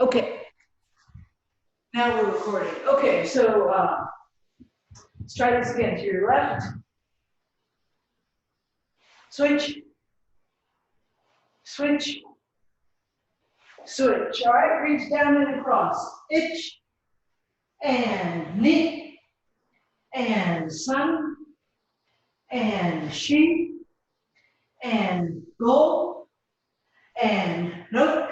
Okay, now we're recording. Okay, so let's try this again. To your left, switch, switch, switch. All right, reach down and across. Itch, and knee, and sun, and she, and go, and look,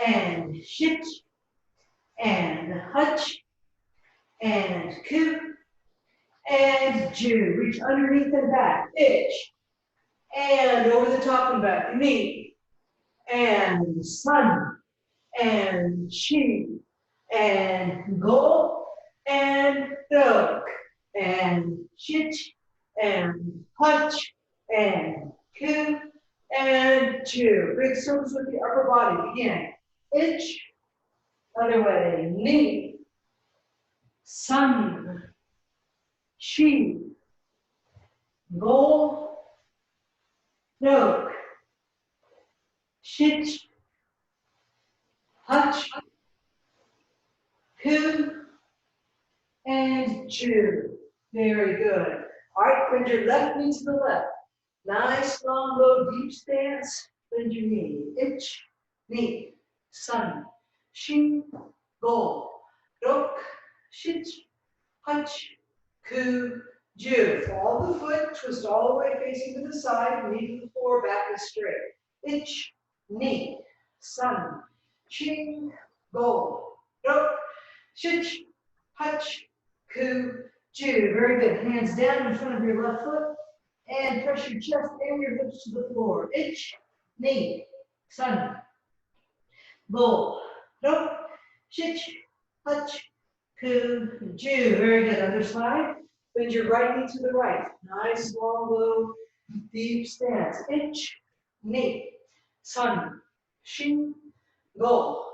and shit, and hutch, and coop, and Jew. Reach underneath and back. Itch, and over the top and back. Knee, and sun, and she, and go, and look, and shit, and punch, and coo, and chew. Big circles with the upper body. Begin. Itch, other way. Knee, sun, she, go, look, shit, touch, coo, and chew. Very good. All right, bend your left knee to the left. Nice, long, low, deep stance. Bend your knee. Itch, knee, sun, she, go, look, shit, touch, coo, chew. Follow the foot, twist all the way facing to the side, knee to the floor, back is straight. Itch, knee, sun, she, go, look, shit, touch, coo, chew. Very good. Hands down in front of your left foot and press your chest and your hips to the floor. Itch, knee, sun, go, look, shit, touch, coo, chew. Very good. Other side. Bend your right knee to the right. Nice, long, low, deep stance. Itch, knee, sun, shin, go,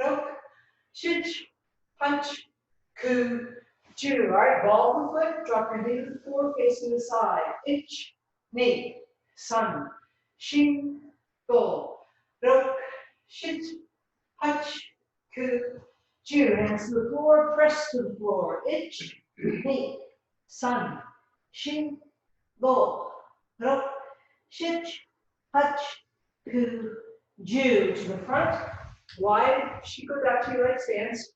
look, shit, punch, coo, chew. All right, ball the foot, drop your knee to the floor, facing the side. Itch, knee, sun, shin, go, look, shit, punch, coo, chew. Hands to the floor, press to the floor. Itch, knee, sun, shin, go, look, shit, touch, coo, chew. To the front, wide, she goes out to your right stance.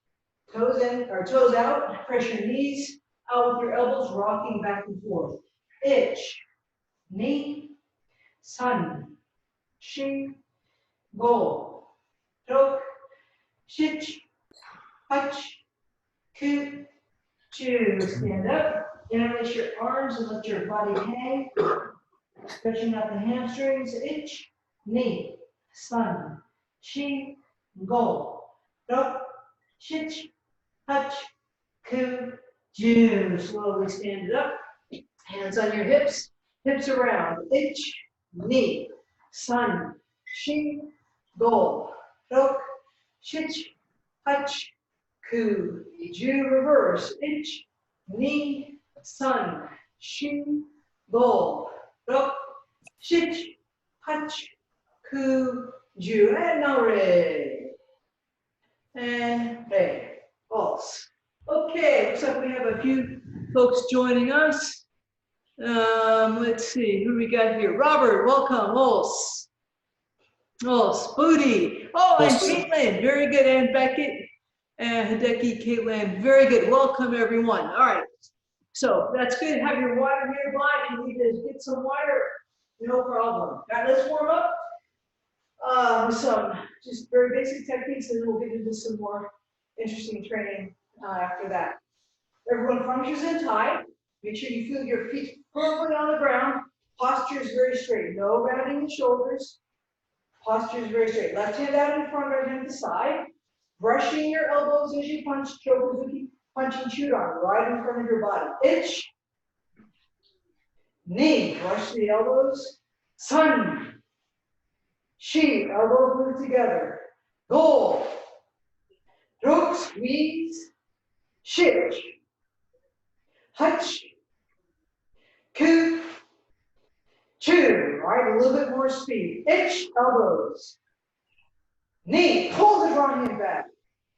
Toes in or toes out, press your knees out with your elbows, rocking back and forth. Itch, knee, sun, she, go, look, shit, touch, coo, chew. Stand up, interlace your arms and let your body hang, stretching out the hamstrings. Itch, knee, sun, she, go, look, shit, touch, coo, chew. Slowly stand it up. Hands on your hips, hips around. Itch, knee, sun, she, go, look, shit, touch, coo, chew. Reverse. Itch, knee, sun, she, go, look, shit, touch, coo, chew. And now re. And re. Pulse. Okay, looks like we have a few folks joining us. Let's see, who we got here? Robert, welcome. Os. Booty. Oh, and Caitlin, very good. And Beckett, and Hideki, Caitlin, very good. Welcome, everyone. All right, so that's good. Have your water nearby. If you need to get some water, no problem. All right, let's warm up with some just very basic techniques, and then we'll get into some more interesting training after that. Everyone functions in tight. Make sure you feel your feet firmly on the ground. Posture is very straight. No rounding the shoulders. Posture is very straight. Left hand out in front, right hand to the side. Brushing your elbows as you punch. Chokers will keep punching chewed on right in front of your body. Itch. Knee. Brush the elbows. Sun. She. Elbows move together. Go. Stroke. Squeeze. Shift. Hutch, coo, chew. All right, a little bit more speed. Itch, elbows. Knee, pull the wrong hand back.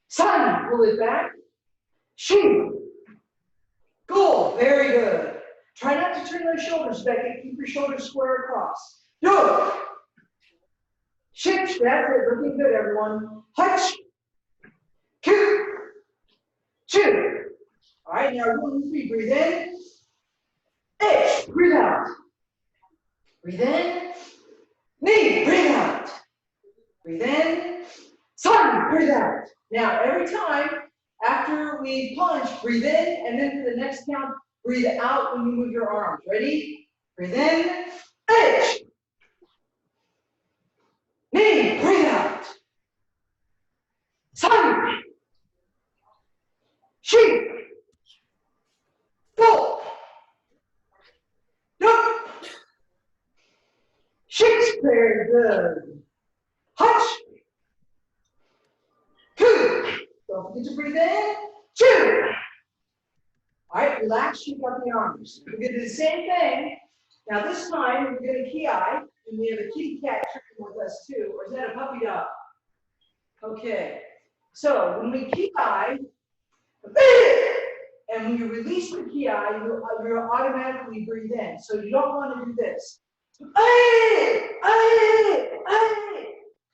Sun, pull it back. Shi, go, very good. Try not to turn those shoulders back and keep your shoulders square across. Do. Shit, that's it, looking good, everyone. Hutch, two, two. All right, now 1, 2, 3, breathe in. H, breathe out. Breathe in. Knee, breathe out. Breathe in. Sun, breathe out. Now, every time after we punch, breathe in, and then for the next count, breathe out when you move your arms. Ready? Breathe in. H. Knee, breathe out. Sun. Shi. Go. No. Shit, very good. Hutch. Two. Don't forget to breathe in. Two. All right, relax, shake out the arms. We're going to do the same thing. Now this time, we're going to ki, and we have a kitty cat tricking with us too, or is that a puppy dog? Okay, so when we ki, and when you release the ki, you'll automatically breathe in. So you don't want to do this.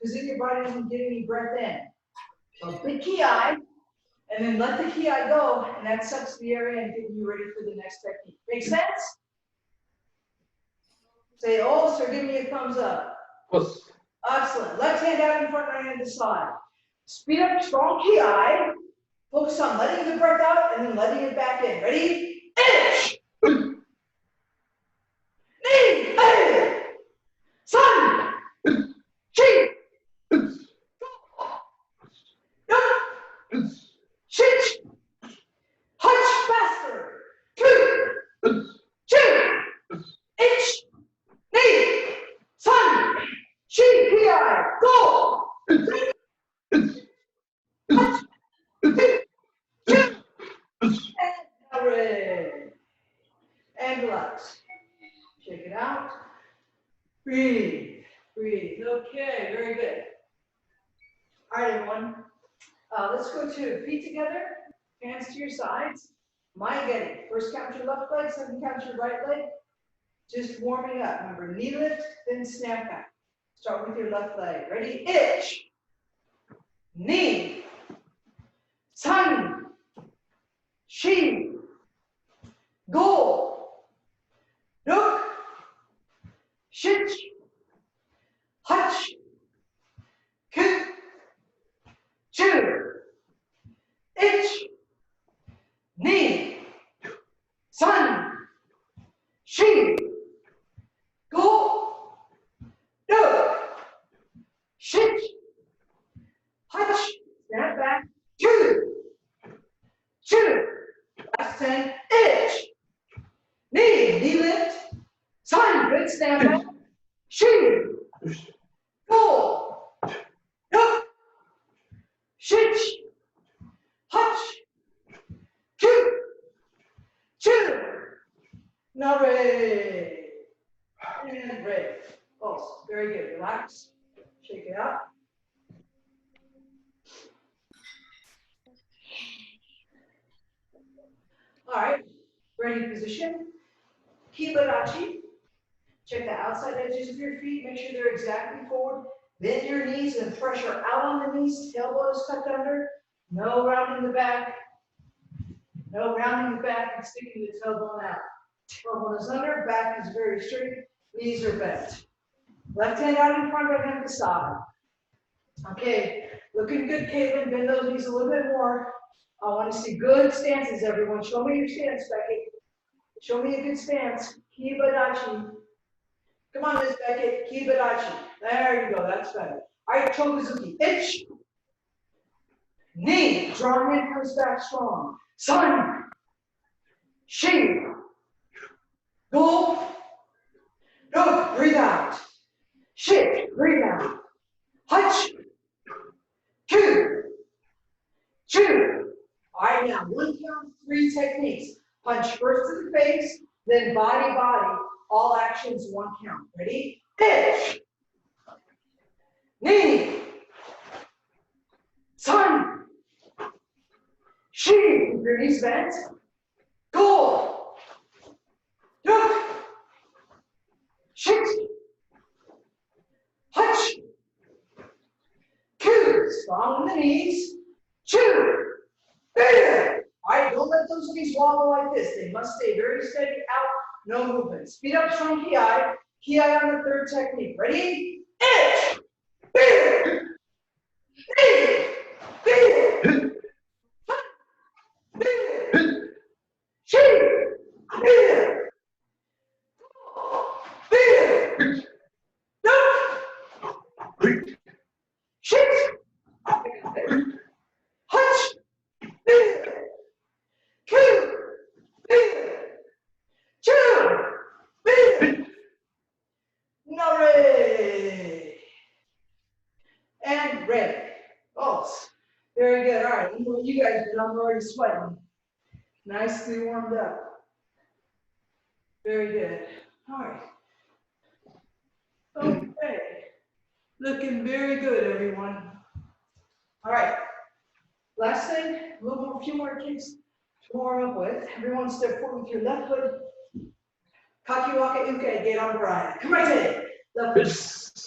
Because then your body doesn't get any breath in. So big ki, and then let the ki go, and that sucks the air in, getting you ready for the next technique. Make sense? Say, oh, sir, give me a thumbs up. Yes. Excellent. Left hand out in front, right hand to the side. Speed up, strong ki. Focus on letting the breath out and then letting it back in. Ready? Inch. Knee. Sun. Chi. Shit. Hunch faster. Two. Inch. Knee. Sun. Chi. Ki. Go. And relax. Shake it out. Breathe. Breathe. Okay, very good. All right, everyone. Let's go to feet together, hands to your sides. My getting. First count your left leg, second count your right leg. Just warming up. Remember, knee lift, then snap back. Start with your left leg. Ready? Itch. Knee. Sun. Shi. Go. Look. Shit. Hutch. Kid. Chew. Itch. Knee. Sun. Shi. Go. Look. Shit. Hutch. Snap back. Chew. Chew. Last 10. Itch. Knee. Knee lift. Sun. Good snap back. Shi. Go. Look. Shit. Hutch. Chew. Chew. Now ready. And break. Pulse. Very good. Relax. Shake it out. All right. Ready position. Kibarachi. Check the outside edges of your feet. Make sure they're exactly forward. Bend your knees and pressure out on the knees. Tailbone is tucked under. No rounding the back. No rounding the back and sticking the tailbone out. Tailbone is under. Back is very straight. Knees are bent. Left hand out in front, right hand to side. Okay. Looking good, Caitlin. Bend those knees a little bit more. I want to see good stances, everyone. Show me your stance, Becky. Show me a good stance. Kibadachi. Come on, Miss Beckett. Kibadachi. There you go. That's better. All right, Chokuzuki. Itch. Knee. Strong hand comes back strong. Sun. Shi. Go. Look. Breathe out. Shit. Breathe out. Hutch. Two. Chew. All right, now 1 count, 3 techniques. Punch first to the face, then body, body. All actions 1 count. Ready? Pitch. Knee. She, your knees bent. Go. Look. Shit. Hutch. Cue. Strong in the knees. Chew. There. All right, don't let those knees wobble like this. They must stay very steady out, no movement. Speed up strong ki. Ki on the third technique. Ready? Itch. Big. Big. Big. Big. She. Big. Big. Look. Shit. Hutch. Big. Cue. Big. Chew. Big. Nore. And ready. Oh, very good. All right, you guys did. I'm already sweating. Nicely warmed up. Very good. All right. Okay. Looking very good, everyone. All right. Last thing, a few more kicks to warm up with. Everyone step forward with your left foot. Kakiwaka uke, get on Brian. Come right in. Left foot.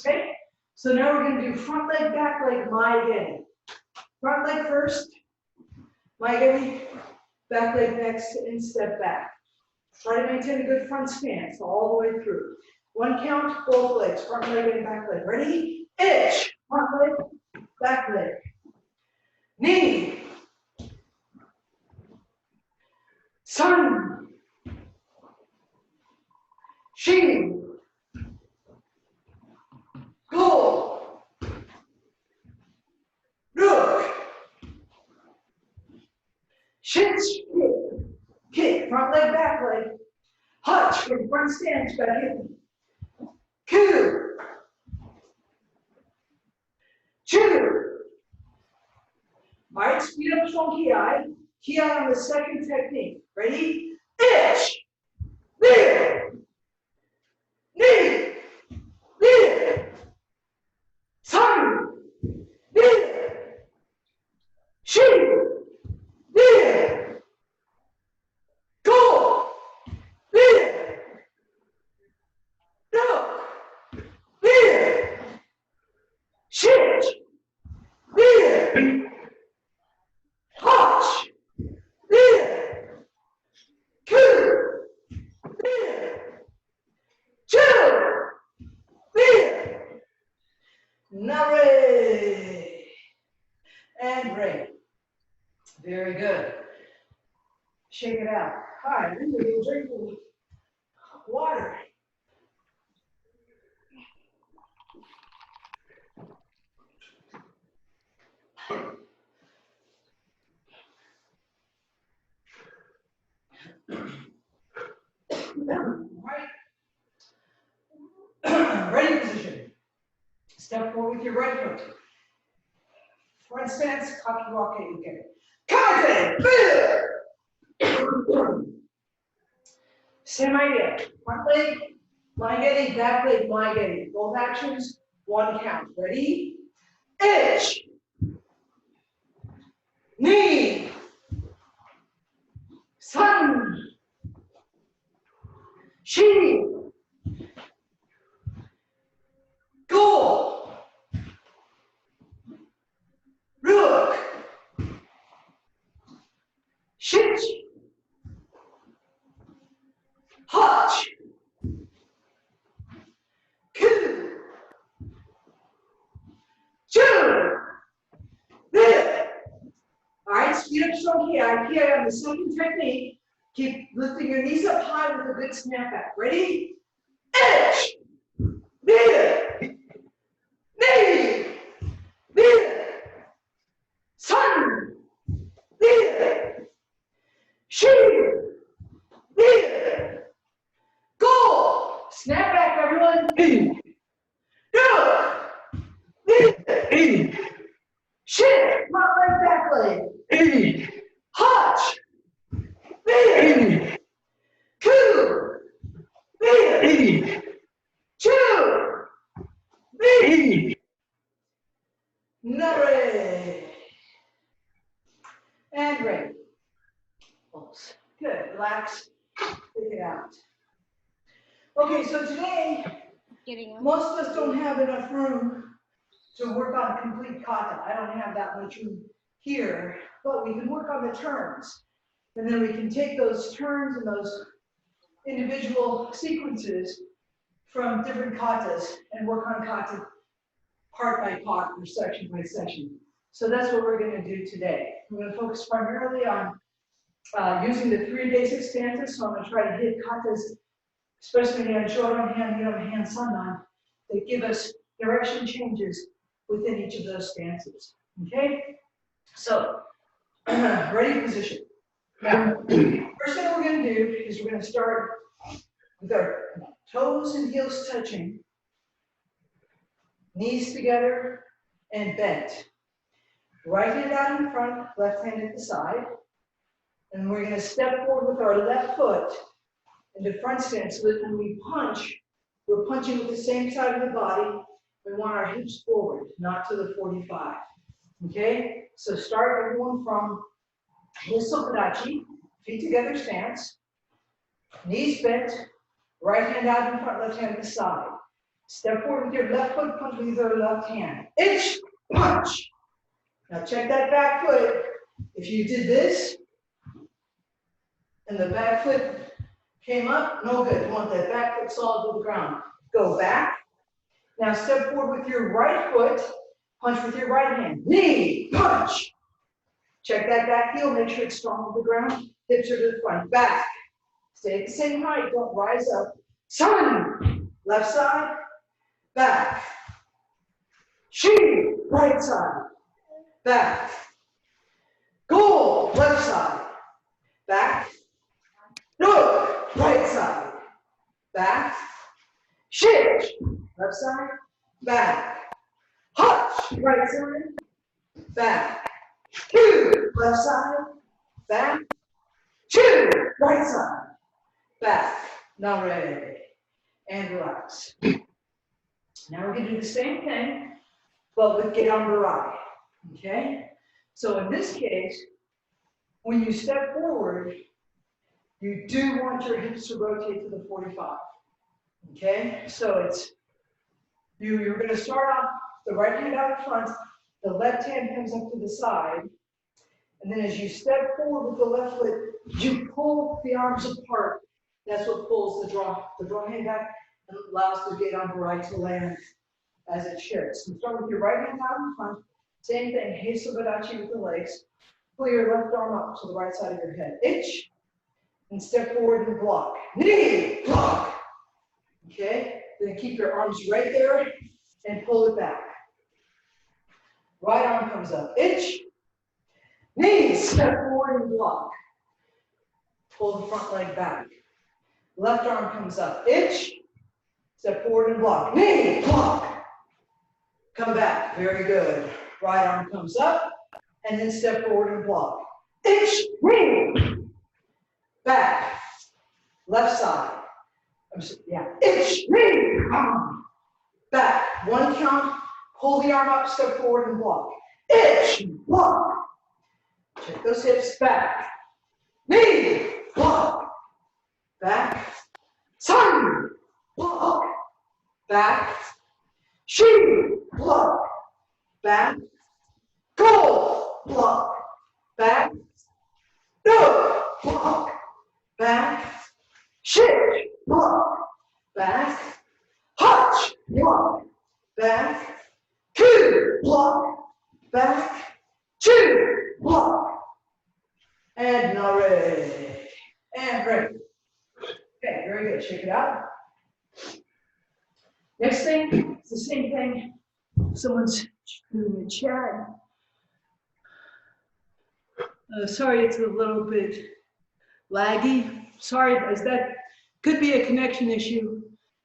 Okay? So now we're going to do front leg, back leg, Maegeri. Front leg first, Maegeri, back leg next, and step back. Try to maintain a good front stance all the way through. One count, both legs, front leg and back leg. Ready? Itch. Front leg, back leg. Knee. Sun. Shin. Go. Look. Shins. Kick. Front leg, back leg. Hutch from front stance back in. Cue. Chew. All right, speed up strong ki. Ki on the second technique. Ready? Itch. There. Knee. There. Sun. There. She. There. Go. There. No. There. Shit. There. Hutch. There. Cue. There. Chew. There. Nare. And break. Very good. Shake it out. All right, then we'll drink water. Right. Ready position. Step forward with your right foot. Front stance, kakiwaka uke. Kate! Same idea. Front leg, Maegeri, back leg, Maegeri. Both actions, one count. Ready? Itch. Knee. Sun. She. Go. Look. Shit. Hutch. Cue. Chew. There. All right, speed up strong ki. Ki on the second technique. Keep lifting your knees up high with a good snap back. Ready? Itch. There. Knee. There. Sun. There. She. There. Go. Snap back, everyone. Go. There. Shit. Front leg, back leg. Hutch. There. Cue. There. Chew. There. Nare. And And ready. Pulse. Good. Relax. Take it out. Okay, so today, most of us don't have enough room to work on complete kata. I don't have that much room here, but we can work on the turns. And then we can take those turns and those individual sequences from different katas and work on kata part by part or section by section. So that's what we're going to do today. We're going to focus primarily on using the 3 basic stanzas. So I'm going to try to hit katas, especially on Shoran hand, Miram hand, Sandan, that give us direction changes within each of those stanzas. Okay? So, ready position. Now, first thing we're going to do is we're going to start with our toes and heels touching, knees together, and bent. Right hand out in front, left hand at the side. And we're going to step forward with our left foot into front stance so that when we punch, we're punching with the same side of the body. We want our hips forward, not to the 45. Okay? So start everyone from Hisopadachi, feet together stance, knees bent, right hand out in front, left hand at the side. Step forward with your left foot, punch with your left hand. Ich, punch. Now check that back foot. If you did this, and the back foot came up, no good. You want that back foot solid to the ground. Go back. Now step forward with your right foot, punch with your right hand. Knee, punch. Check that back heel, make sure it's strong to the ground. Hips are to the front, back. Stay at the same height, don't rise up. Sun, left side, back. Shi, right side, back. Go, left side, back. No, right side, back. Shift, left side, back. Hutch, right side, back. Two, left side, back. Two, right side, back. Now ready. And relax. Now we're going to do the same thing, but with Gedambarai. Okay? So in this case, when you step forward, you do want your hips to rotate to the 45. Okay? So it's, you're going to start off the right hand out in front, the left hand comes up to the side, and then as you step forward with the left foot, you pull the arms apart. That's what pulls the draw hand back and allows the Gedambarai to land as it shifts. So start with your right hand out in front, same thing, Hisopadachi with the legs. Pull your left arm up to the right side of your head. Ich, and step forward and block. Knee, block. Okay? Then keep your arms right there and pull it back. Right arm comes up. Ich, knee, step forward and block. Pull the front leg back. Left arm comes up. Ich, step forward and block. Knee, block. Come back. Very good. Right arm comes up. And then step forward and block. Ich, knee. Back. Left side. Ich, knee. Back. One count. Pull the arm up, step forward and block. Ich, block. Check those hips. Back. Knee, block. Back. Sun, block. Back. Shi, block. Back. Go, block. Back. No, block. Back. Shift, block. Back. Hutch, block. Back. Two, block. Back. Two, block. And now ready. And ready. Okay, very good. Shake it out. Next thing, it's the same thing. Someone's doing a chat. Sorry, it's a little bit laggy. Sorry, as that could be a connection issue.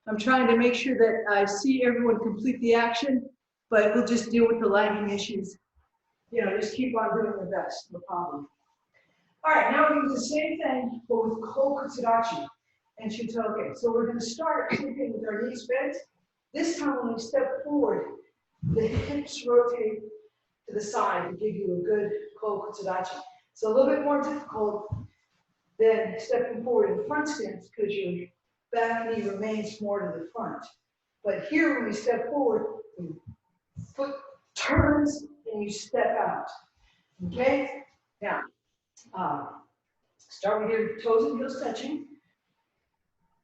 I'm trying to make sure that I see everyone complete the action, but we'll just deal with the lagging issues. You know, just keep on doing the best, no problem. All right, now we're going to do the same thing, but with Kokutsudachi and Shutoke. So we're going to start keeping with our knees bent. This time when we step forward, the hips rotate to the side to give you a good Kokutsudachi. It's a little bit more difficult than stepping forward in the front stance because your back knee remains more to the front. But here, when we step forward, the foot turns and you step out. Okay? Now, start with your toes and heels touching.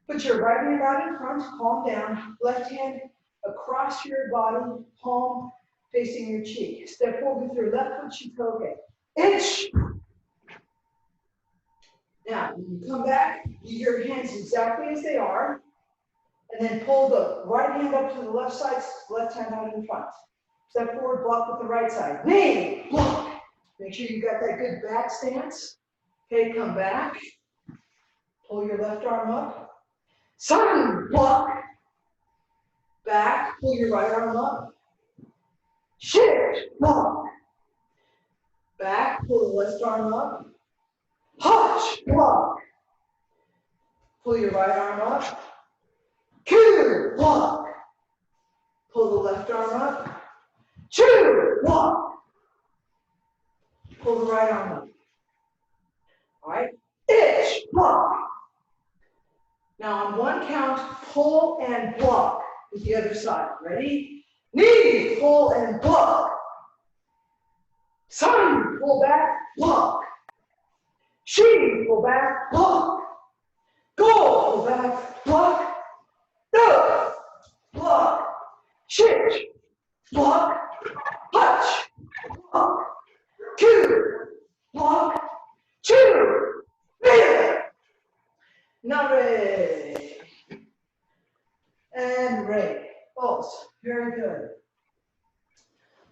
Put your right hand out in front, palm down, left hand across your body, palm facing your cheek. Step forward with your left foot, cheek toe, okay. Inch. Now, when you come back, leave your hands exactly as they are, and then pull the right hand up to the left side, left hand out in front. Step forward, block with the right side. Knee, block. Make sure you got that good back stance. Okay, come back. Pull your left arm up. Sun, block. Back, pull your right arm up. Shift, block. Back, pull the left arm up. Hutch, block. Pull your right arm up. Q, block. Pull the left arm up. Chew, block. Pull the right arm up. All right, itch, block. Now on one count, pull and block with the other side. Ready? Knee, pull and block. Sun, pull back, block. She, pull back, block. Go, pull back, block. No, block. Shift, block. Touch, block. Cue, block. Chew, Nare. And Ray. Pulse. Very good.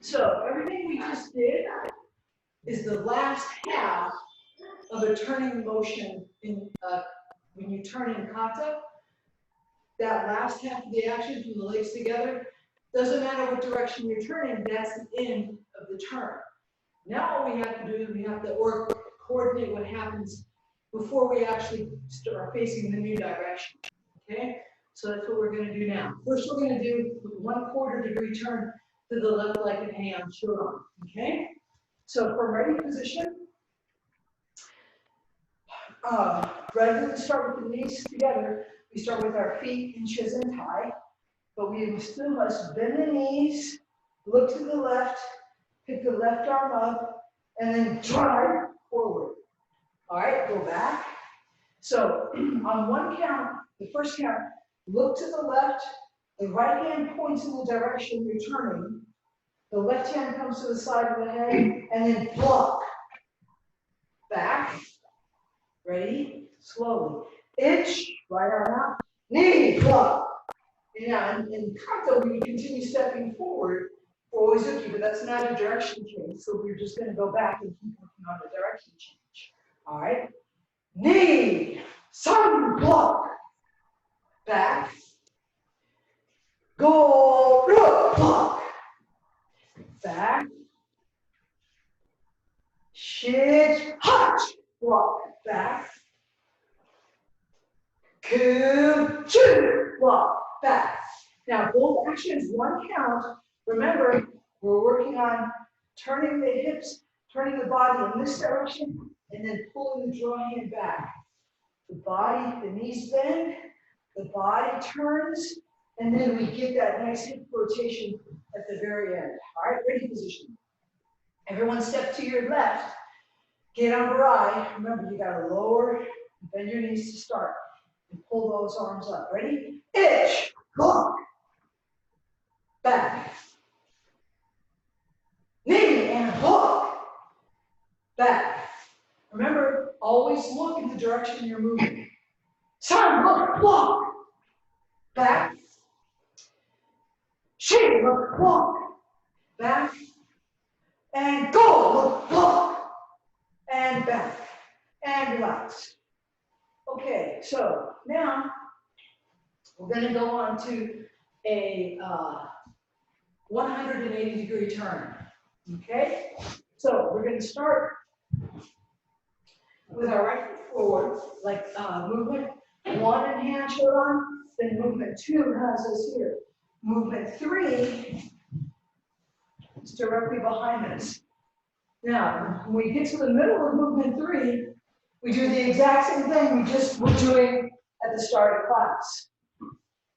So everything we just did is the last half of a turning motion in when you turn in kata. That last half of the action from the legs together, doesn't matter what direction you're turning, that's the end of the turn. Now all we have to do is we have to coordinate what happens before we actually start facing the new direction. Okay? So that's what we're going to do now. First, we're going to do 1/4 degree turn to the left leg and hand, shoulder on. Okay? So from ready position, rather than start with the knees together, we start with our feet in Shizen-Tai, but we still must bend the knees, look to the left, pick the left arm up, and then drive forward. All right, go back. So on one count, the first count, look to the left, the right hand points in the direction you're turning, the left hand comes to the side of the head, and then block. Back. Ready? Slowly. Itch, right arm out, knee, block. Now, in kata, we continue stepping forward for Oizuki, but that's not a direction change, so we're just going to go back and keep working on the direction change. All right? Knee, sun, block. Back. Go, block. Back. Shit, hot, block. Back. Coup, chew, block. Back. Now, both actions, one count. Remember, we're working on turning the hips, turning the body in this direction, and then pulling the draw hand back. The body, the knees bend, the body turns, and then we get that nice hip rotation at the very end. All right, ready position. Everyone step to your left. Get on Barai. Remember, you got to lower, bend your knees to start, and pull those arms up. Ready? Itch, block. Back. Knee and block. Back. Remember, always look in the direction you're moving. Sun, look, block. Back. She, look, block. Back. And go, look, block. And back. And relax. Okay, so now we're going to go on to a 180 degree turn. Okay? So we're going to start with our right foot forward, like movement 1 in hand shoulder on, then movement 2 has us here. Movement 3 is directly behind us. Now, when we get to the middle of movement 3, we do the exact same thing we just were doing at the start of class.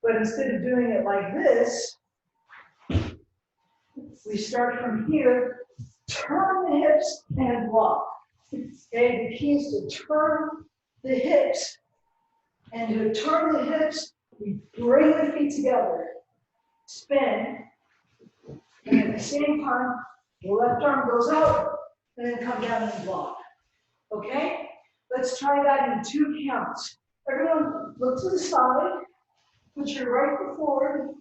But instead of doing it like this, we start from here, turn the hips and block. Okay, the key is to turn the hips. And to turn the hips, we bring the feet together, spin, and at the same time, the left arm goes out, and then come down and block. Okay? Let's try that in 2 counts. Everyone, look to the side, put your right foot forward,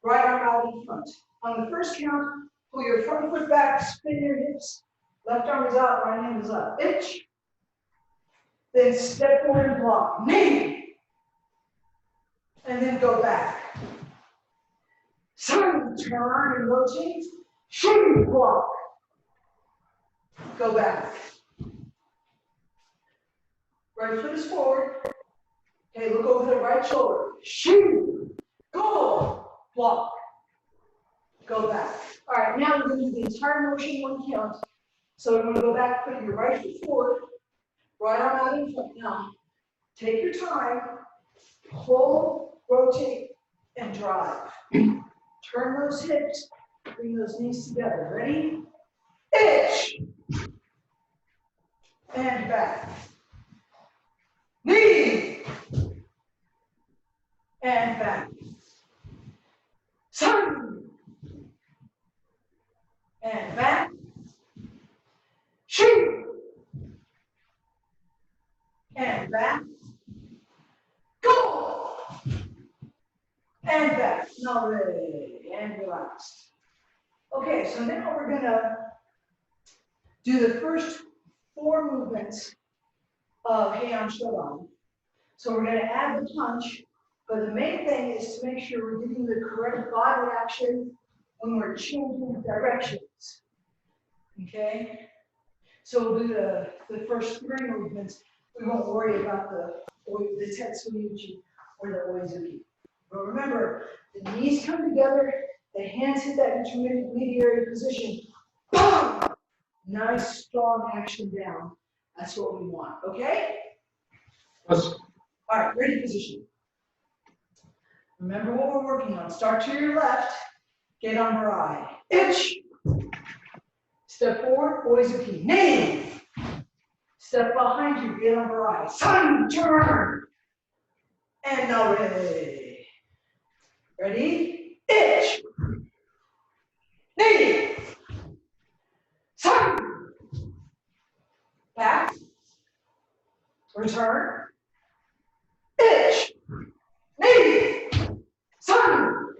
right arm out in front. On the first count, pull your front foot back, spin your hips, left arm is out, right hand is up. Itch. Then step forward and block. Knee. And then go back. Turn and rotate. Shoot, block. Go back. Right foot is forward. Okay, look over the right shoulder. Shoot. Go. Block. Go back. All right, now we're going to do the entire motion 1 count. So we're going to go back, put your right foot forward, right arm out in front. Now, take your time, pull, rotate, and drive. Turn those hips, bring those knees together. Ready? Itch. And back. Knee. And back. Sun. And back. Shoot. And back. Go. And back. Now ready. And relax. Okay, so now we're going to do the first 4 movements of Heian Shodan. So we're going to add the punch, but the main thing is to make sure we're getting the correct body action when we're changing directions. Okay? So we'll do the first 3 movements. We won't worry about the Tetsuyuchi or the Oizuki. But remember, the knees come together, the hands hit that intermediary position. Boom! Nice, strong action down. That's what we want, okay? Yes. All right, ready position. Remember what we're working on. Start to your left, get on Mirai. Itch. Step forward, Oizuki. Knee. Step behind you, get on Mirai. Sun, turn. And now ready. Ready? Itch. Knee. Sun. Back. Return. Itch. Knee. Sun.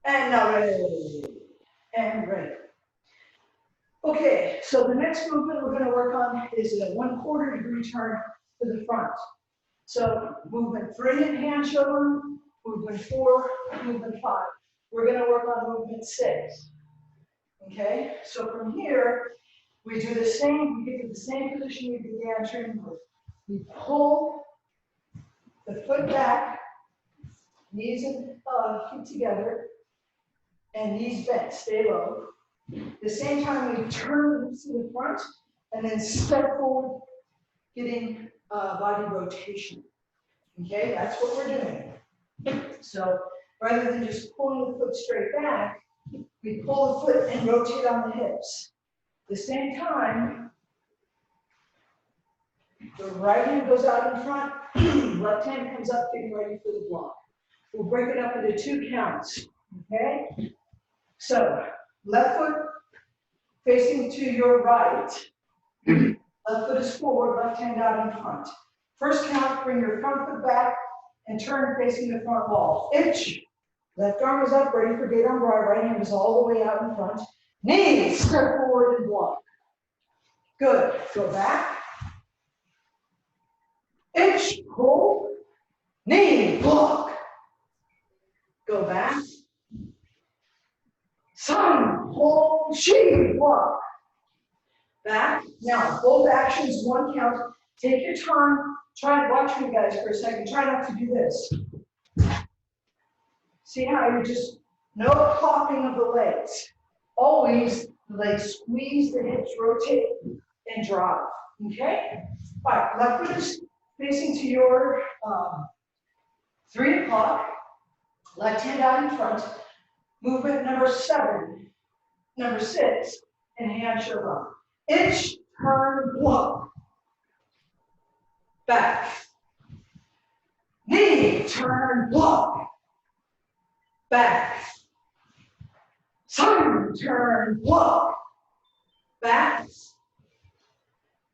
And now ready. And ready. Okay, so the next movement we're going to work on is a 1/4 degree turn to the front. So movement 3 in hand shodan, movement 4, movement 5. We're going to work on movement 6. Okay, so from here, we do the same, we get to the same position we began training with. We pull the foot back, knees and feet together, and knees bent, stay low. At the same time, we turn the hips to the front and then step forward, getting body rotation. Okay, that's what we're doing. So rather than just pulling the foot straight back, we pull the foot and rotate on the hips. At the same time, the right hand goes out in front, left hand comes up, getting ready for the block. We'll break it up into 2 counts. Okay? So left foot facing to your right. Left foot is forward, left hand out in front. First count, bring your front foot back and turn facing the front wall. Itch. Left arm is up, ready for gate on right. Right hand is all the way out in front. Knee, step forward and block. Good. Go back. Itch, pull. Knee, block. Go back. Sun, pull, shi, block. Back. Now, both actions, 1 count. Take your time. Try and watch me, guys, for a second. Try not to do this. See how you're just, no popping of the legs. Always The legs squeeze, the hips rotate, and drop. Okay? All right, left foot is facing to your 3 o'clock. Left hand out in front. Movement number 7, number 6, and hand show up. Inch, turn, block. Back. Knee, turn, block. Back. Side, turn, block. Back.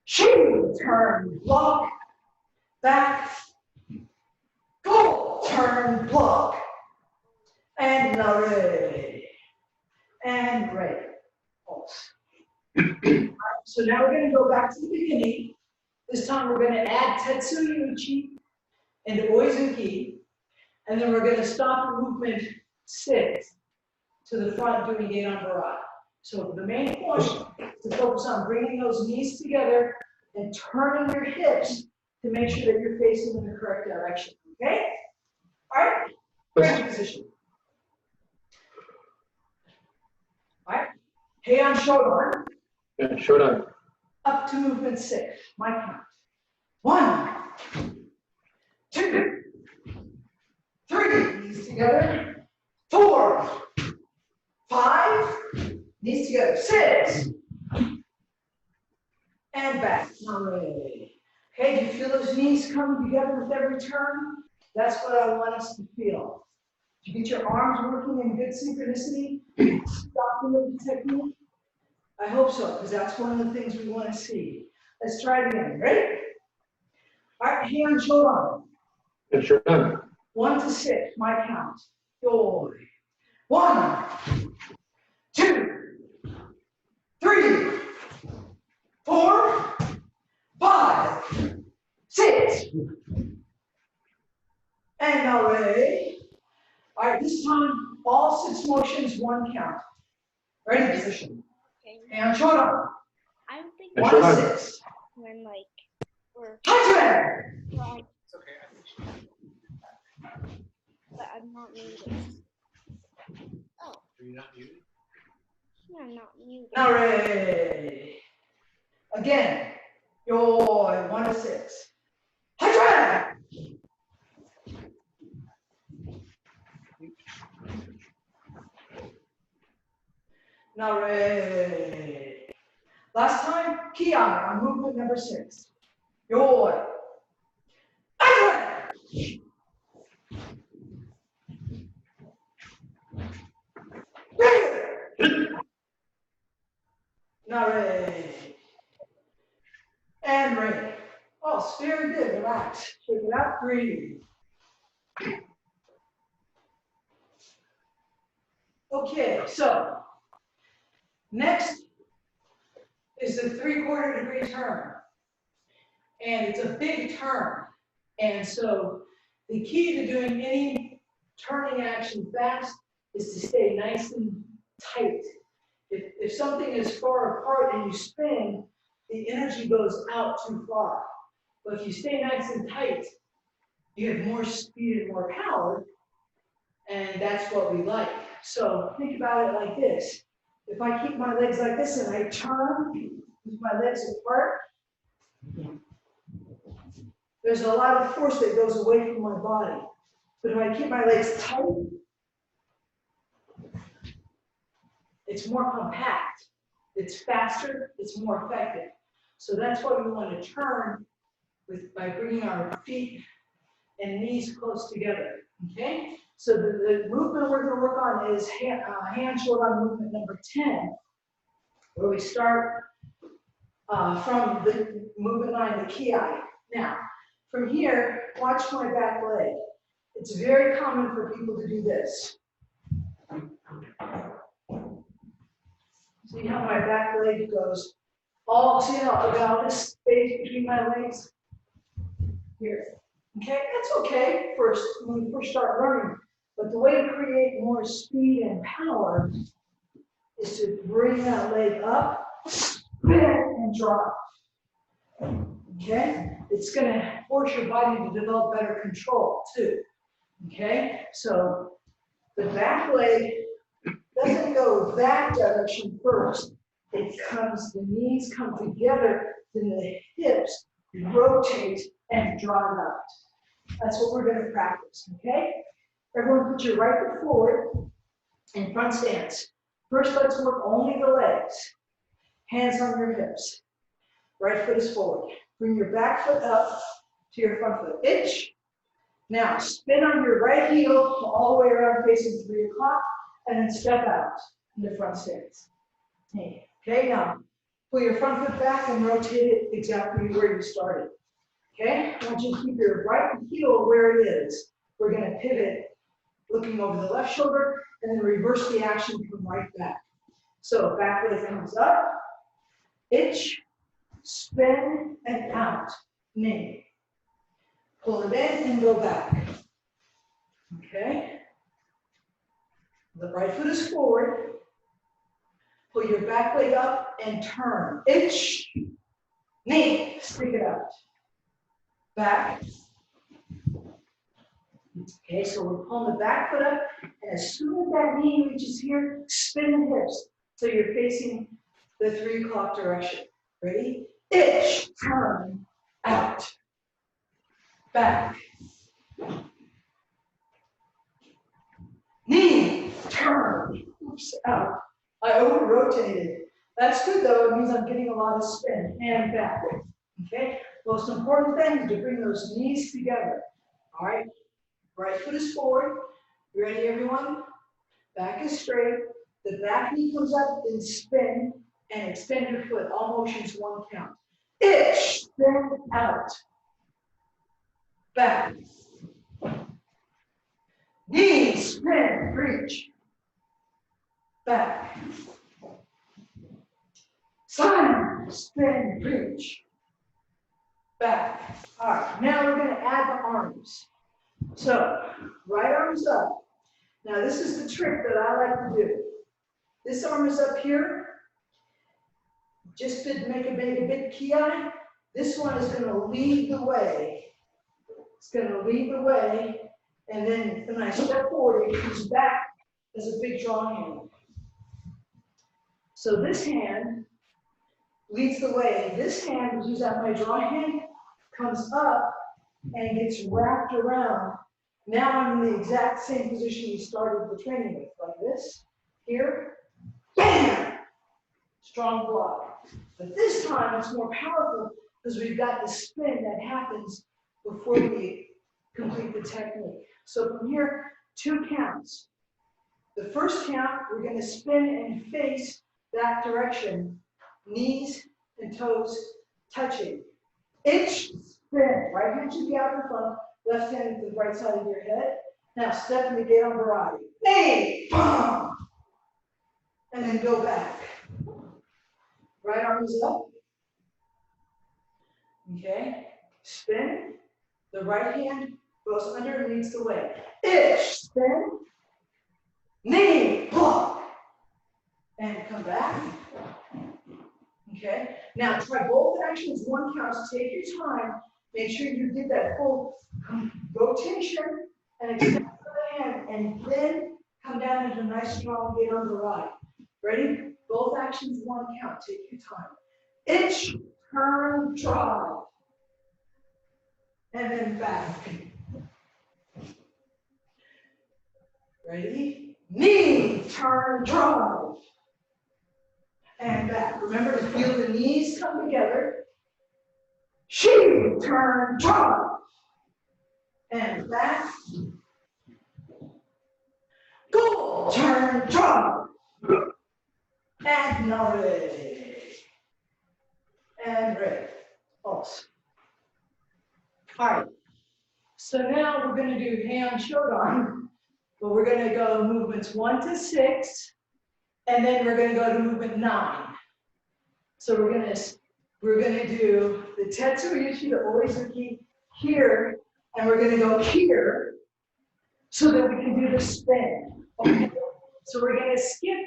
Shoe, turn, block. Back. Go, turn, block. And ready. And break. Pulse. So now we're going to go back to the beginning. This time we're going to add Tetsuya Uchi and Oizuki. And then we're going to stop the movement 6 to the front doing Gedan Barai. So the main point is to focus on bringing those knees together and turning your hips to make sure that you're facing in the correct direction. Okay? All right? Ready position. All right? Heian Shodan. Yeah, Shodan. Up to movement 6. My count. 1, 2, 3. Knees together. 4, 5. Knees together. 6. And back. All right. Okay, do you feel those knees coming together with every turn? That's what I want us to feel. Do you get your arms working in good synchronicity? Stopping with the technique? I hope so, because that's one of the things we want to see. Let's try it again. Ready? All right, hand, shoulder. Yeah, Shodan. 1 to 6, my count. Go. 1, 2, 3, 4, 5, 6. And now ready. All right, this time, all 6 motions, 1 count. Ready, position. Okay. And shoulder. I'm thinking Yeah, 1 to Shodan. 6. when like we're Touch it! wrong. It's okay. But I'm not muted. Oh. Are you not muted? Yeah, I'm not muted. Now ready. Again. Yo, 1 to 6. Touch it! Now ready. Last time, Kiai on movement number 6. Yo. Now ready. And ready. Oh, it's very good. Relax. Shake it out. Breathe. Okay, so next is the 3/4 degree turn. And it's a big turn. And so the key to doing any turning action fast is to stay nice and tight. If something is far apart and you spin, the energy goes out too far. But if you stay nice and tight, you have more speed and more power, and that's what we like. So think about it like this. If I keep my legs like this and I turn with my legs apart, there's a lot of force that goes away from my body. But if I keep my legs tight, it's more compact, it's faster, it's more effective. So that's why we want to turn by bringing our feet and knees close together, okay? So the movement we're going to work on is hand shoulder movement number 10, where we start from the movement line, the kiai. Now, from here, watch my back leg. It's very common for people to do this. See how my back leg goes all, see how I got all this space between my legs? Here. Okay, that's okay first when we first start learning. But the way to create more speed and power is to bring that leg up, spin and drop. Okay? It's going to force your body to develop better control too. Okay? So the back leg doesn't go that direction first. the knees come together, then the hips rotate and draw it out. That's what we're gonna practice, okay? Everyone put your right foot forward in front stance. First, let's work only the legs. Hands on your hips. Right foot is forward. Bring your back foot up to your front foot. Itch. Now, spin on your right heel all the way around facing 3 o'clock, and then step out into front stance. Okay, now, pull your front foot back and rotate it exactly where you started. Okay, I want you to keep your right heel where it is. We're gonna pivot, looking over the left shoulder, and then reverse the action, come right back. So, back leg comes up, itch, spin, and out, knee. Pull it in and go back. Okay. The right foot is forward. Pull your back leg up and turn. Itch, knee, stick it out. Back. Okay, so we're pulling the back foot up, and as soon as that knee reaches here, spin the hips so you're facing the 3 o'clock direction. Ready? Itch, turn, out, back. Knee, turn, oops, out. I over-rotated. That's good though, it means I'm getting a lot of spin, and back. Okay, most important thing is to bring those knees together. All right, right foot is forward. You ready, everyone? Back is straight. The back knee comes up, then spin, and extend your foot. All motions 1 count. Itch, spin, out. Back. Knee, spin, reach. Back. Side, spin, reach. Back. All right, now we're going to add the arms. So, right arm's up. Now this is the trick that I like to do. This arm is up here. Just to make a bit ki. This one is going to lead the way. It's going to lead the way. And then when I step forward, it comes back as a big draw hand. So this hand leads the way. This hand, which is at my draw hand, comes up and gets wrapped around. Now I'm in the exact same position you started the training with, like this. Here, bam! Strong block. But this time it's more powerful because we've got the spin that happens before we complete the technique. So from here, 2 counts. The first count, we're going to spin and face that direction. Knees and toes touching. Itch, spin. Right hand should be out in front, left hand to the right side of your head. Now step in the gate on variety. Hey, boom! And then go back. Right arm is up. Okay. Spin. The right hand goes under and leads the way. Itch, spin. Knee, block. And come back. Okay. Now try both actions 1 count. Take your time. Make sure you get that full rotation and extend the hand, and then come down into a nice strong gate on the right. Ready? Both actions 1 count. Take your time. Itch, turn, drive. And then back. Ready? Knee, turn, drive. And back. Remember to feel the knees come together. She, turn, drive. And back. Go, turn, drive. And now ready. And ready. Pulse. All right. So now we're going to do hand shodan, but we're going to go movements 1 to 6, and then we're going to go to movement 9. So we're going to do the tetsu yushi, the oizuki here, and we're going to go here so that we can do the spin. Okay. So we're going to skip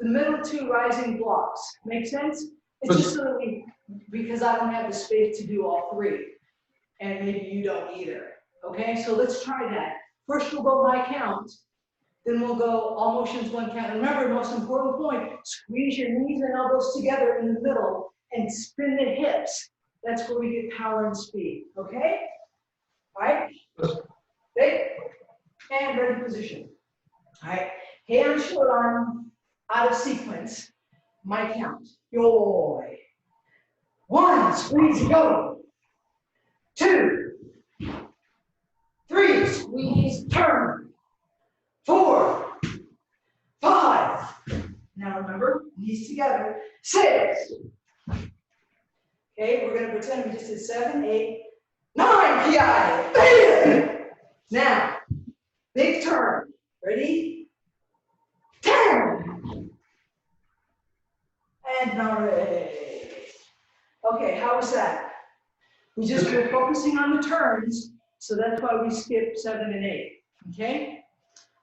the middle 2 rising blocks. Make sense? It's just so that because I don't have the space to do all 3. And maybe you don't either. Okay, so let's try that. First we'll go by count. Then we'll go all motions one count. And remember, most important point, squeeze your knees and elbows together in the middle and spin the hips. That's where we get power and speed, okay? All right? Okay? And ready position. All right? Hand, short arm, out of sequence. My count. Yoy. 1, squeeze, go. 2, 3, squeeze, turn. 4, 5. Now remember, knees together. 6. Okay, we're going to pretend we just did 7, 8, 9. PI. Now, big turn. Ready? 10. And now ready. Okay, how was that? We just were focusing on the turns, so that's why we skipped 7 and 8. Okay?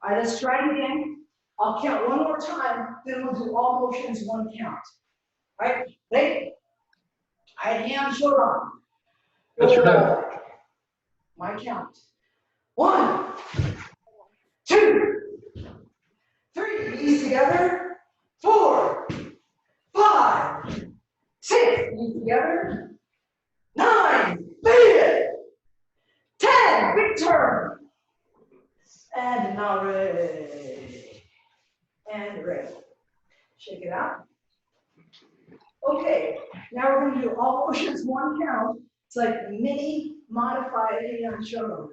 All right, let's try it again. I'll count one more time, then we'll do all motions one count. All right, ready? All right, hand, shoulder arm. That's your done. My count. 1, 2, 3, knees together. 4, 5, 6, knees together. 9, big. 10, big turn. And now ready. And ready. Shake it out. Okay, now we're going to do all motions one count. It's like mini modified hand shoulder.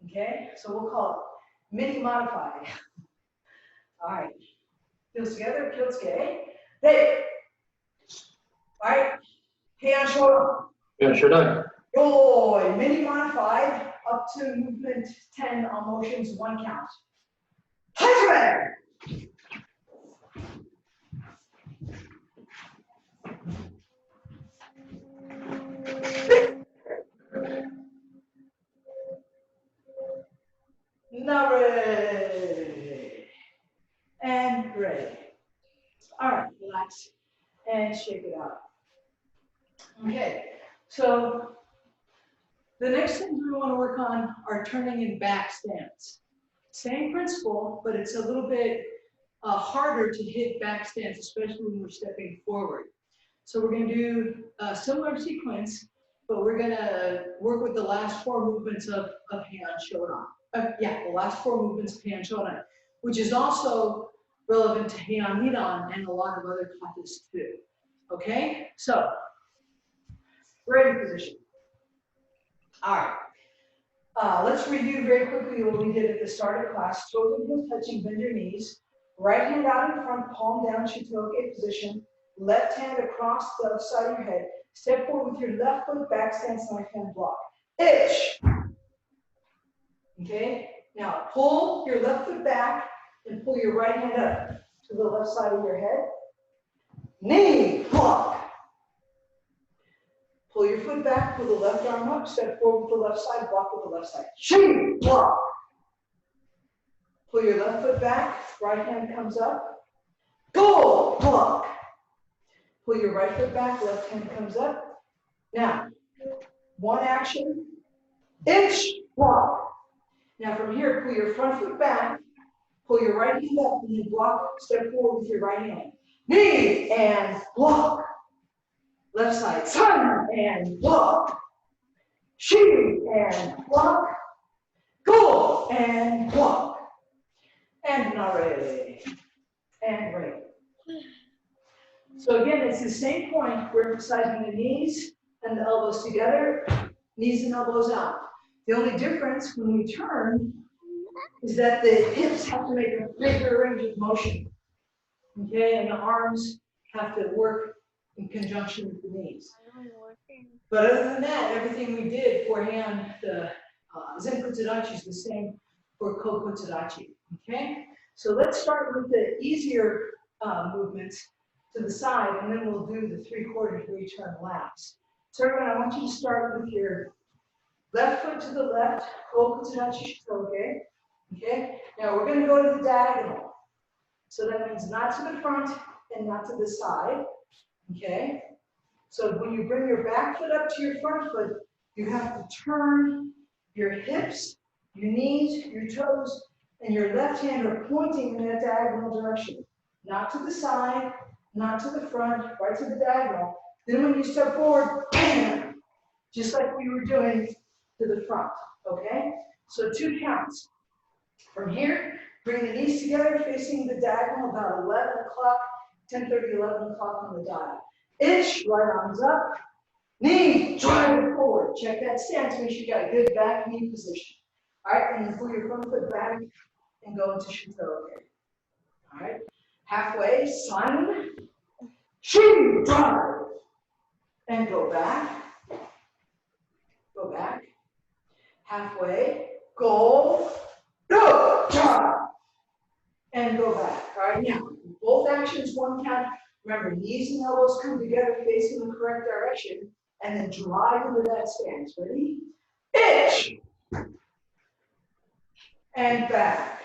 Okay, so we'll call it mini modified. All right, heels together, heels together. Hey, all right, hand shoulder. Yeah, sure done. Boy, mini modified up to movement 10 on motions one count. Hunter! Now ready. And ready. All right, relax and shake it out. Okay, so the next things we want to work on are turning in back stance. Same principle, but it's a little bit harder to hit back stance, especially when we're stepping forward. So we're going to do a similar sequence, but we're going to work with the last 4 movements of hand, shodan. The last 4 movements of hand, shodan, which is also relevant to heian, nidan, and a lot of other katas too. Okay, so ready position. All right. Let's review very quickly what we did at the start of class. Toes and heels touching, bend your knees. Right hand out in front, palm down, shitoke position. Left hand across the left side of your head. Step forward with your left foot, back stance, left hand block. Itch. Okay? Now pull your left foot back and pull your right hand up to the left side of your head. Knee block. Pull your foot back, pull the left arm up, step forward with the left side, block with the left side. Shin block. Pull your left foot back, right hand comes up. Go block. Pull your right foot back, left hand comes up. Now, one action, inch block. Now from here, pull your front foot back, pull your right hand up, and then block, step forward with your right hand. Knee and block. Left side, sun and block. Shoot and block. Go and block. And now ready. And ready. So again, it's the same point. We're emphasizing the knees and the elbows together, knees and elbows out. The only difference when we turn is that the hips have to make a bigger range of motion. Okay, and the arms have to work in conjunction with the knees. But other than that, everything we did forehand, the Zen Kutsudachi is the same for Kokutsudachi. Okay? So let's start with the easier movements to the side, and then we'll do the 3/4 where you turn last. So everyone, I want you to start with your left foot to the left, Kokutsudachi Shitoge. Okay? Now we're going to go to the diagonal. So that means not to the front and not to the side. Okay? So when you bring your back foot up to your front foot, you have to turn your hips, your knees, your toes, and your left hand are pointing in that diagonal direction. Not to the side, not to the front, right to the diagonal. Then when you step forward, bam, just like we were doing to the front, okay? So 2 counts. From here, bring the knees together, facing the diagonal about 11 o'clock, 10:30, 11 o'clock on the dial. Inch, right arms up, knee, drive it forward. Check that stance, make sure you got a good back knee position. All right, and then pull your front foot back and go into Shito. All right, halfway, sun, she, drive, and go back, halfway, go, drive, and go back. All right, now, both actions, 1 count. Remember, knees and elbows come together facing the correct direction, and then drive into that stance. Ready? Itch, and back.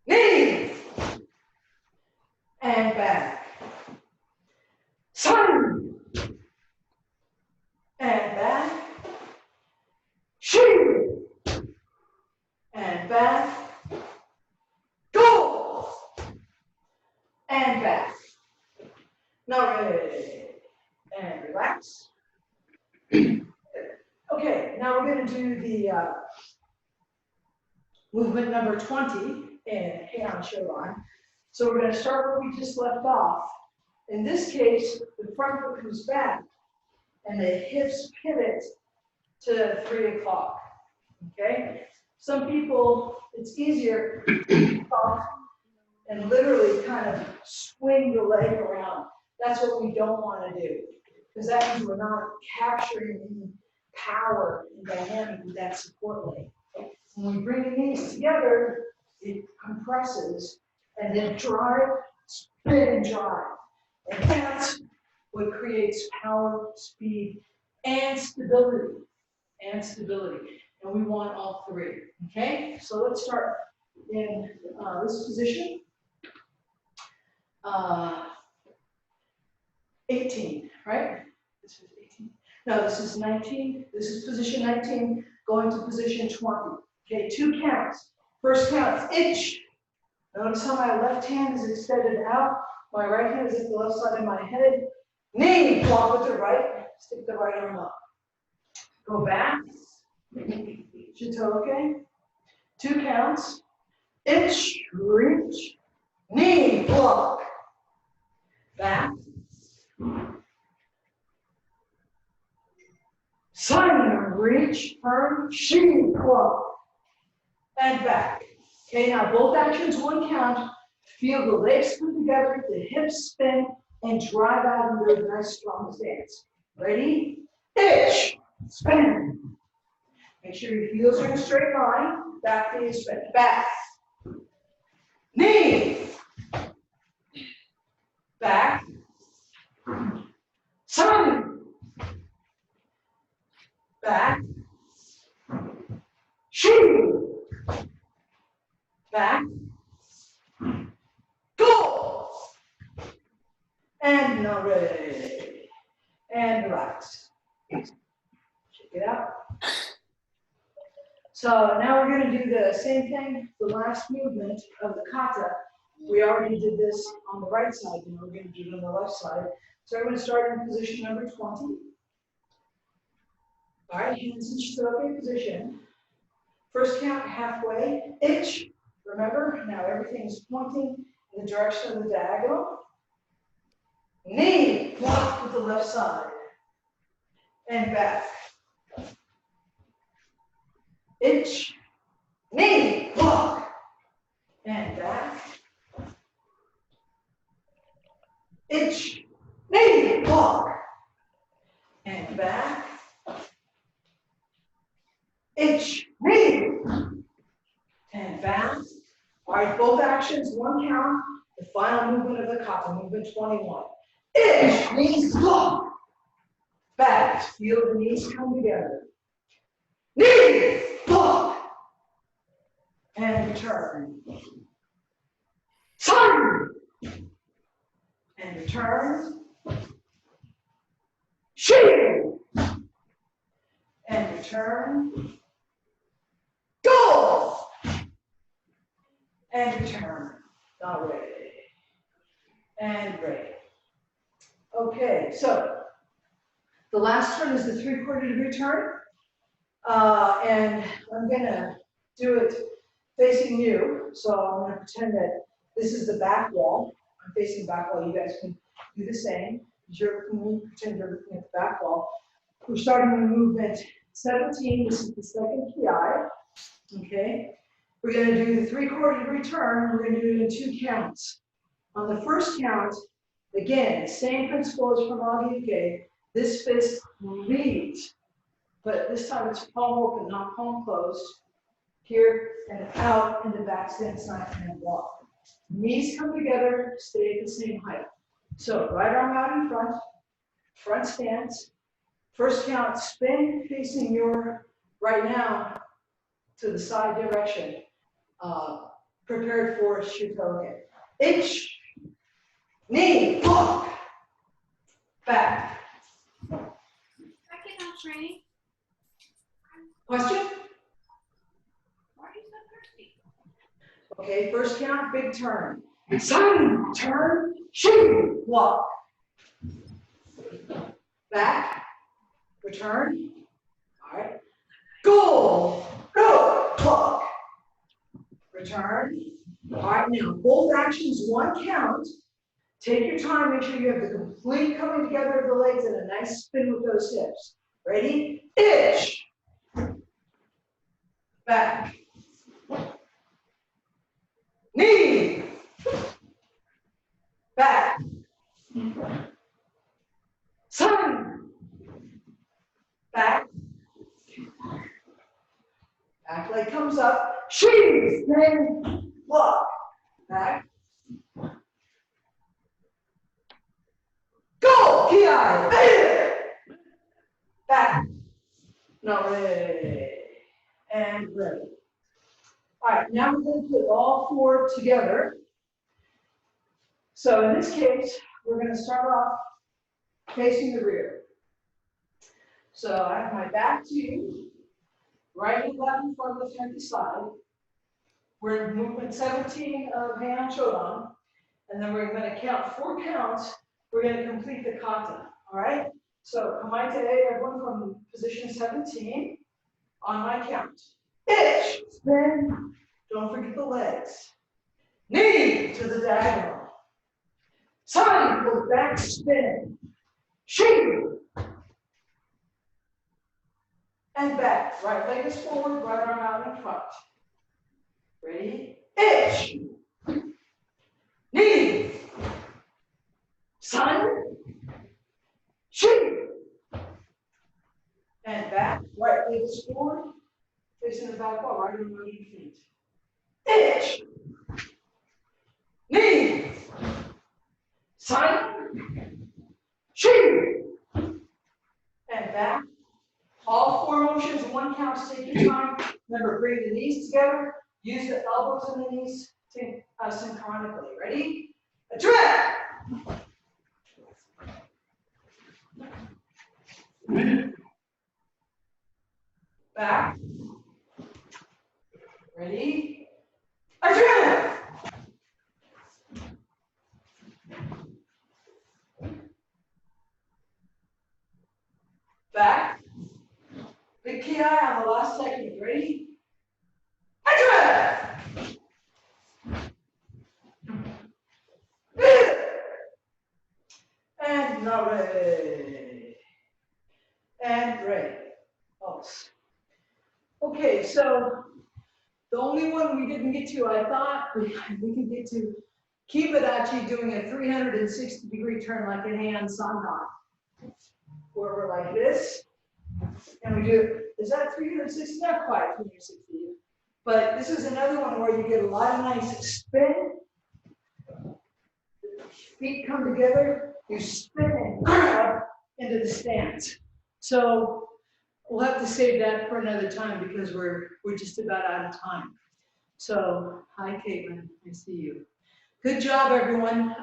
Knee, and back. Sun, and back. She, and back. Go, and back. Now ready, and relax. Okay, now we're going to do the movement number 20 in Heian Shodan. So we're going to start where we just left off. In this case, the front foot comes back and the hips pivot to 3 o'clock. Okay? Some people, it's easier to talk and literally kind of swing the leg around. That's what we don't want to do, because that means we're not capturing any power and dynamic with that support leg. When we bring the knees together, it compresses and then drive, spin and drive. And that's what creates power, speed, and stability. And we want all 3. Okay? So let's start in this position. 18, right? This is 18. No, this is 19. This is position 19, going to position 20. Okay, 2 counts. First count, inch. Notice how my left hand is extended out. My right hand is at the left side of my head. Knee, block with the right. Stick the right arm up. Go back. Shito, 2 counts. Inch, reach. Knee, block. Back. Sun, reach, turn, she, block. And back. Okay, now both actions, 1 count. Feel the legs come together, the hips spin, and drive out into a nice strong stance. Ready? Itch, spin. Make sure your heels are in a straight line. Back knee spin. Back. Knee. Back. Sun. Back. She. Back. Go. And now ready. And relax. Check it out. So now we're going to do the same thing, the last movement of the kata. We already did this on the right side, and we're going to do it on the left side. So I'm going to start in position number 20. All right, hands in Shitoke position. First count halfway, itch. Remember, now everything is pointing in the direction of the diagonal. Knee, block with the left side. And back. Itch, knee, block, and back. Itch, knee, block, and back. Itch, knee, and back. All right, both actions, 1 count. The final movement of the kata, movement 21. Itch, knees, block, back. Feel the knees come together. Knee, block, and return. Turn, and return. Shield, and return. Go, and return. Not ready. And break. Okay, so the last turn is the 3/4 degree turn. And I'm gonna do it facing you. So I'm gonna pretend that this is the back wall. I'm facing back wall. You guys can do the same. Pretend you're looking at the back wall. We're starting with movement 17. This is the second PI. Okay. We're gonna do the 3/4 degree turn. We're gonna do it in 2 counts. On the first count, again, same principle as from Augie gave. This fist leads, but this time it's palm open, not palm closed. Here and out in the back stance side and walk. Knees come together, stay at the same height. So right arm out in front, front stance. First count, spin facing your right now to the side direction. Prepared for Shuto again. H, knee, walk, back. Second on training. Question? Why are you so thirsty? Okay, first count, big turn. Sun, turn, shoot, walk. Back, return. All right. Go, walk. Return. All right, now both actions, 1 count. Take your time, make sure you have the complete coming together of the legs and a nice spin with those hips. Ready? Itch. Back. Knee. Back. Sun. Back. Back leg comes up. Sheath. Then walk. Back. Go. PI. Back. No, ready. And ready. All right, now we're going to put all 4 together. So in this case, we're going to start off facing the rear. So I have my back to you, right and left in front of the empty side. We're in movement 17 of Heian Shodan, and then we're going to count 4 counts. We're going to complete the kata, all right? So kamaite, everyone from position 17, on my count. Itch, spin, don't forget the legs. Knee to the diagonal. Side, go back, spin. Shoot. And back. Right leg is forward, right arm out in front. Ready? Itch. Knee. Sun. Shoot. And back. Right leg is forward. Facing the back wall, right arm underneath feet. Itch. Knee. Sun. Shoot. And back. All 4 motions, 1 count, take your time. Remember, bring the knees together. Use the elbows and the knees synchronically. Ready? Address. Back. Ready? Address. Back. Big PI on the last second. Ready? Address. And now ready. And ready. Pulse. Okay, so the only one we didn't get to, I thought we could get to Kibadachi doing a 360-degree turn like in Heian Sandan, where we're like this, and we do, is that 360? Not quite 360, but this is another one where you get a lot of nice spin, feet come together, you spin up into the stance. So we'll have to save that for another time because we're just about out of time. So, hi Caitlin, I see you. Good job, everyone.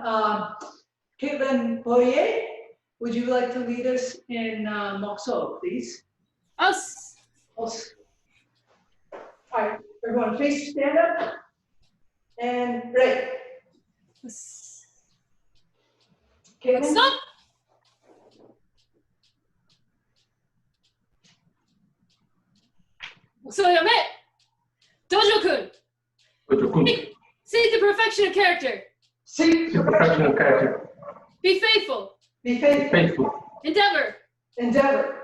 Caitlin Boyer, would you like to lead us in Mokso, please? Us. All right, everyone, face stand up. And Ray. Caitlin? Stop. それやめ。道場君。Seek the perfection of character. Seek The perfection of character. Be faithful. Be faithful. Faithful. Endeavor. Endeavor.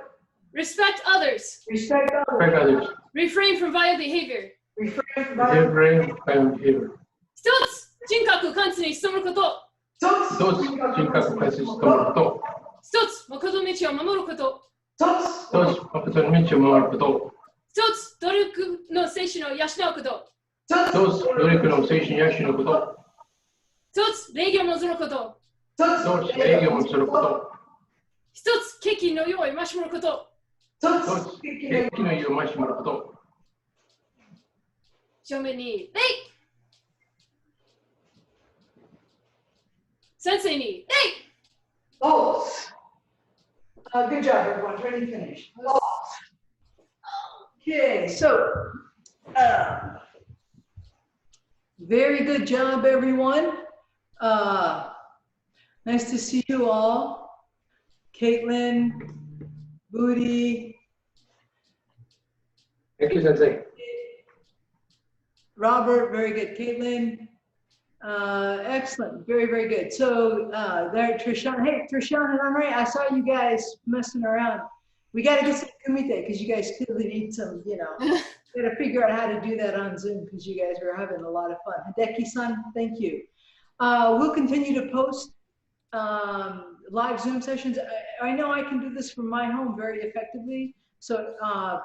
Respect others. Respect Respect others. others. Refrain from vile behavior. Refrain from violence. Refrain from behavior. 一つ、人格完全に努めること。一つ、人格開始しとること。一つ、誠の道を守ること。一一つ、誠の道を回ること。一つ、努力の精神を養うこと。一つ、努力の精神養うこと。一つ、礼儀を守ること。一つ、礼儀をすること。一つ、景気の良い増し物ること。一つ、景気のいいを増しもらうこと。正面に、礼。先生に、礼。Oh, good job, everyone. Training finished. Oh. Okay, so very good job, everyone. Nice to see you all. Caitlin, Booty, Thank you, Sensei. Robert, very good. Caitlin, excellent, very, very good. So there, Trishan. Hey, Trishan and Andre, I saw you guys messing around. We got to get some kumite because you guys clearly need some, you know, got to figure out how to do that on Zoom because you guys are having a lot of fun. Hideki-san, thank you. We'll continue to post live Zoom sessions. I know I can do this from my home very effectively. So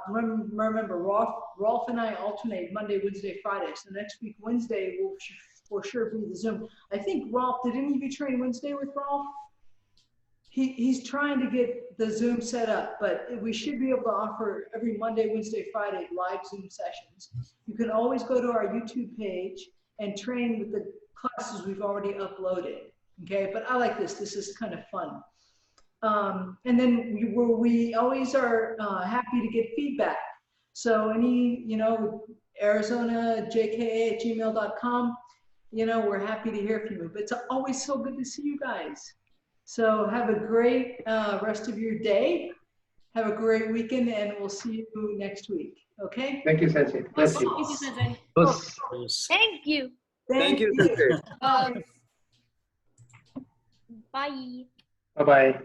remember, Rolf and I alternate Monday, Wednesday, Friday. So next week, Wednesday, will for sure be the Zoom. I think Rolf, did any of you train Wednesday with Rolf? He's trying to get the Zoom set up, but we should be able to offer every Monday, Wednesday, Friday live Zoom sessions. You can always go to our YouTube page and train with the classes we've already uploaded. Okay, but I like this. This is kind of fun. And then we always are happy to get feedback. So any, you know, ArizonaJKA@gmail.com, you know, we're happy to hear from you. But it's always so good to see you guys. So have a great rest of your day. Have a great weekend, and we'll see you next week. Okay? Thank you, Sensei. Bless you. Thank you, Sensei. Thank you. Thank you, Sensei. Bye. Bye-bye.